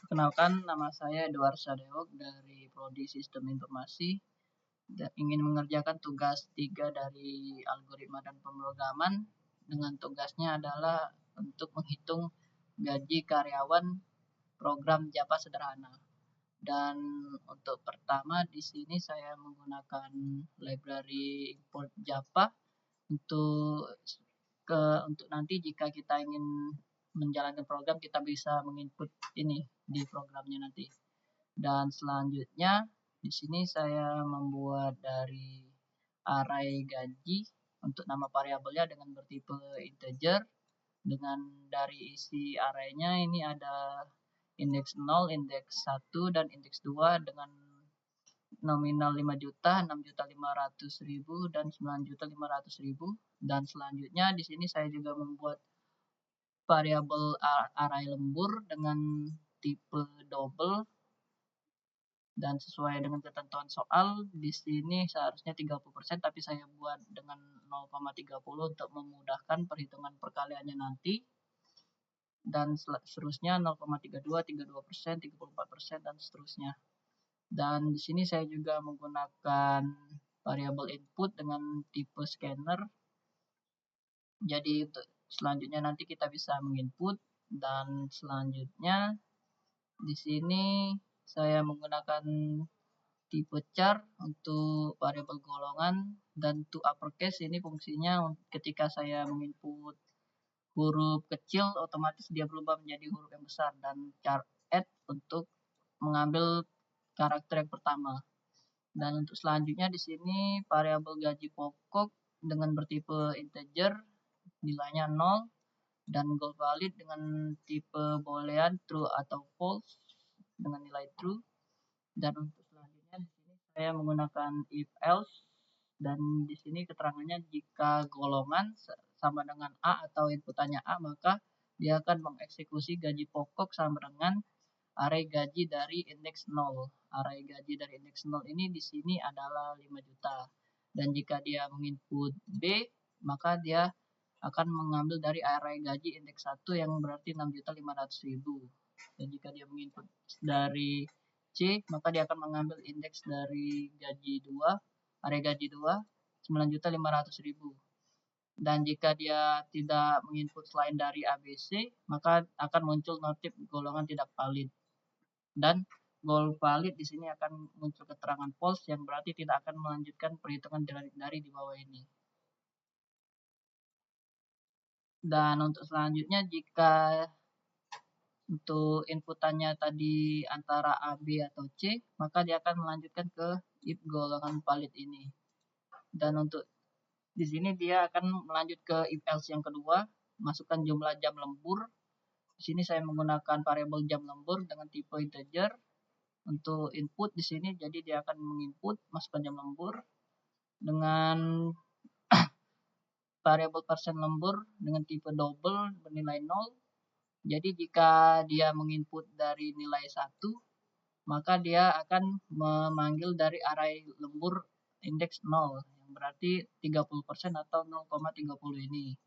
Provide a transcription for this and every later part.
Perkenalkan, nama saya Edward Sadeok dari Prodi Sistem Informasi dan ingin mengerjakan tugas 3 dari algoritma dan pemrograman dengan tugasnya adalah untuk menghitung gaji karyawan program Java sederhana. Dan untuk pertama di sini saya menggunakan library import Java untuk untuk nanti jika kita ingin menjalankan program kita bisa menginput ini di programnya nanti. Dan selanjutnya di sini saya membuat dari array gaji untuk nama variabelnya dengan bertipe integer, dengan dari isi arraynya ini ada indeks 0, indeks 1 dan indeks 2 dengan nominal 5 juta, 6.500.000 dan 9.500.000. Dan selanjutnya di sini saya juga membuat variabel array lembur dengan tipe double dan sesuai dengan ketentuan soal di sini seharusnya 30% tapi saya buat dengan 0,30 untuk memudahkan perhitungan perkaliannya nanti, dan seterusnya 0,32, 32%, 34% dan seterusnya. Dan di sini saya juga menggunakan variabel input dengan tipe scanner. Jadi untuk selanjutnya nanti kita bisa menginput, dan selanjutnya di sini saya menggunakan tipe char untuk variabel golongan, dan to uppercase ini fungsinya ketika saya menginput huruf kecil otomatis dia berubah menjadi huruf yang besar, dan char add untuk mengambil karakter yang pertama. Dan untuk selanjutnya di sini variabel gaji pokok dengan bertipe integer nilainya 0 dan goal valid dengan tipe boolean true atau false dengan nilai true. Dan untuk selanjutnya di sini saya menggunakan if else, dan di sini keterangannya jika golongan sama dengan A atau inputannya A maka dia akan mengeksekusi gaji pokok sama dengan array gaji dari indeks 0. Array gaji dari indeks 0 ini di sini adalah 5 juta. Dan jika dia menginput B, maka dia akan mengambil dari array gaji indeks 1 yang berarti 6.500.000. Dan jika dia menginput dari C, maka dia akan mengambil indeks dari gaji 2, array gaji 2, 9.500.000. Dan jika dia tidak menginput selain dari ABC, maka akan muncul notif golongan tidak valid. Dan goal valid di sini akan muncul keterangan false yang berarti tidak akan melanjutkan perhitungan dari di bawah ini. Dan untuk selanjutnya jika untuk inputannya tadi antara A, B atau C, maka dia akan melanjutkan ke if golongan valid ini. Dan untuk di sini dia akan melanjut ke if else yang kedua, masukkan jumlah jam lembur. Di sini saya menggunakan variabel jam lembur dengan tipe integer untuk input di sini, jadi dia akan menginput masukkan jam lembur dengan variabel persen lembur dengan tipe double bernilai 0. Jadi jika dia menginput dari nilai 1, maka dia akan memanggil dari array lembur indeks 0 yang berarti 30% atau 0,30 ini.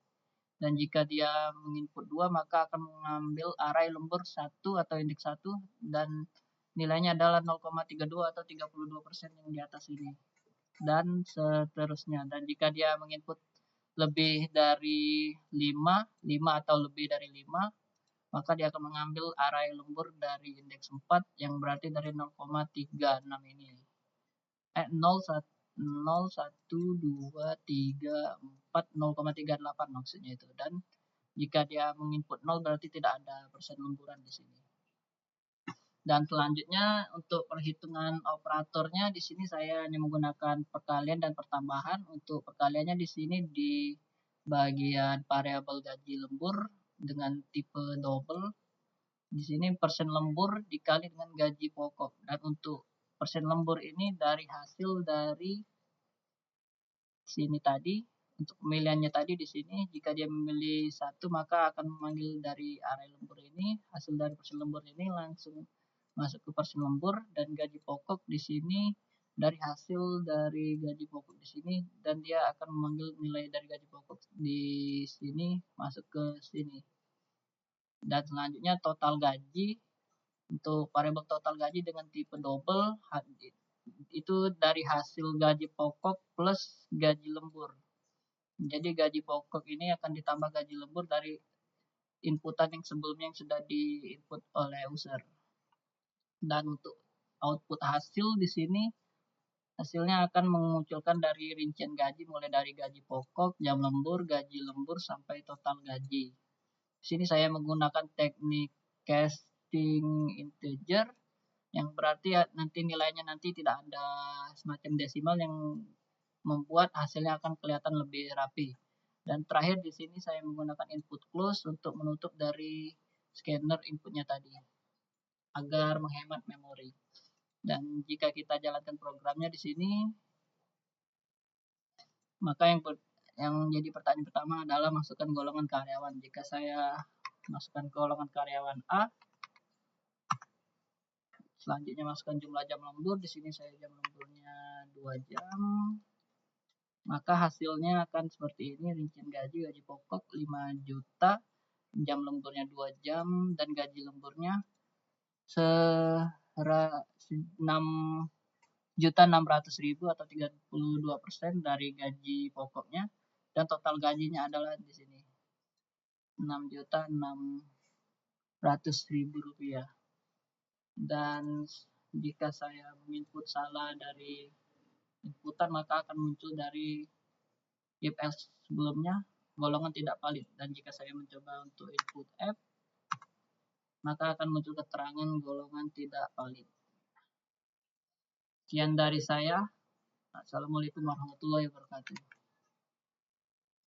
Dan jika dia menginput 2, maka akan mengambil array lembur 1 atau indeks 1 dan nilainya adalah 0,32 atau 32% yang di atas ini. Dan seterusnya. Dan jika dia menginput lebih dari 5 atau lebih dari 5, maka dia akan mengambil array lembur dari indeks 4 yang berarti dari 0,36 ini. 0, 1, 2, 3, 4, 0,38 maksudnya itu. Dan jika dia menginput 0 berarti tidak ada persen lemburan di sini. Dan selanjutnya untuk perhitungan operatornya di sini saya hanya menggunakan perkalian dan pertambahan. Untuk perkaliannya di sini di bagian variabel gaji lembur dengan tipe double. Di sini persen lembur dikali dengan gaji pokok. Dan untuk persen lembur ini dari hasil dari sini tadi. Untuk pemilihannya tadi di sini, jika dia memilih 1 maka akan memanggil dari array lembur ini, hasil dari persen lembur ini langsung masuk ke persen lembur, dan gaji pokok di sini dari hasil dari gaji pokok di sini, dan dia akan memanggil nilai dari gaji pokok di sini masuk ke sini. Dan selanjutnya total gaji Untuk variabel total gaji dengan tipe double itu dari hasil gaji pokok plus gaji lembur. Jadi gaji pokok ini akan ditambah gaji lembur dari inputan yang sebelumnya yang sudah diinput oleh user. Dan untuk output hasil di sini hasilnya akan memunculkan dari rincian gaji mulai dari gaji pokok, jam lembur, gaji lembur sampai total gaji. Di sini saya menggunakan teknik casting integer yang berarti nanti nilainya nanti tidak ada semacam desimal yang membuat hasilnya akan kelihatan lebih rapi. Dan terakhir di sini saya menggunakan input close untuk menutup dari scanner inputnya tadi agar menghemat memori. Dan jika kita jalankan programnya di sini, maka yang jadi pertanyaan pertama adalah masukkan golongan karyawan. Jika saya masukkan golongan karyawan A, selanjutnya masukkan jumlah jam lembur. Di sini saya jam lemburnya 2 jam. Maka hasilnya akan seperti ini, rincian gaji, gaji pokok 5 juta, jam lemburnya 2 jam, dan gaji lemburnya 6.600.000 atau 32% dari gaji pokoknya, dan total gajinya adalah di sini 6.600.000 rupiah. Dan jika saya menginput salah dari inputan, maka akan muncul dari if else sebelumnya golongan tidak valid. Dan jika saya mencoba untuk input F, maka akan muncul keterangan golongan tidak valid. Sekian dari saya. Assalamualaikum warahmatullahi wabarakatuh.